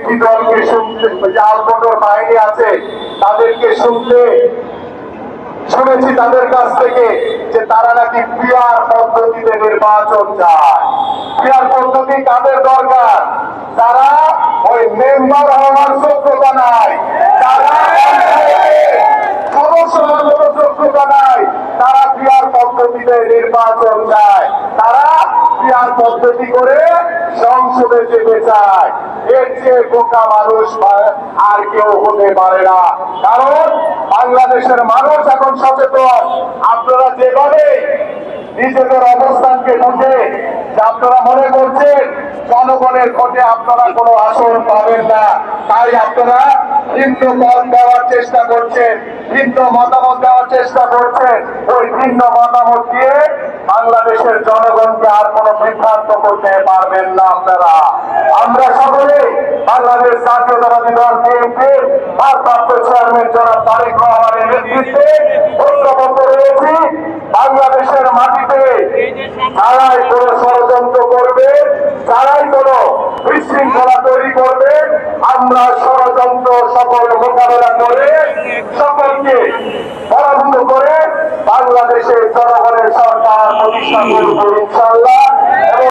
একটি দলকে শুনতে, যে আলবদর বাহিনী আছে তাদেরকে শুনেছি তাদের কাছ থেকে যে তারা নাকি পিয়ার পদ্ধতিতে নির্বাচন চায়। পিয়ার পদ্ধতি কাদের দরকার? যারা ওই মেম্বার হওয়ার যোগ্যতা নাই, যারা সদস্য হওয়ার যোগ্যতা নাই, তারা পিয়ার পদ্ধতিতে নির্বাচন চায়। তারা পিয়ার পদ্ধতি করে সংসদে যেতে চায়। এর চেয়ে বোকা মানুষ আর কেউ হতে পারে না। কারণ বাংলাদেশের মানুষ এখন সচেতন। আপনারা যেভাবে নিজেদের অবস্থানকে বুঝে যে আপনারা মনে করছেন জনগণের ভোটে আপনারা কোনো আসন পাবেন না, তাই আপনারা ভিন্ন মত দেওয়ার চেষ্টা করছেন, ভিন্ন মতামত দেওয়ার চেষ্টা করছেন। ওই ভিন্ন মতামত দিয়ে বাংলাদেশের জনগণকে আর কোনো বিভ্রান্ত করতে পারবেন না আপনারা। আমরা সকলে বাংলাদেশ জাতীয়তাবাদী দল বিএনপির ভারপ্রাপ্ত চেয়ারম্যান জনাব তারেক রহমানের নেতৃত্বে ঐক্যবদ্ধ রয়েছি। বাংলাদেশের মাটিতে যারাই কোনো ষড়যন্ত্র করবে, যারাই কোনো বিশৃঙ্খলা তৈরি করবে, আমরা ষড়যন্ত্র সকল মোকাবেলা করে সকলকে পরাভূত করে বাংলাদেশের জনগণের সরকার প্রতিষ্ঠা করব ইনশাআল্লাহ।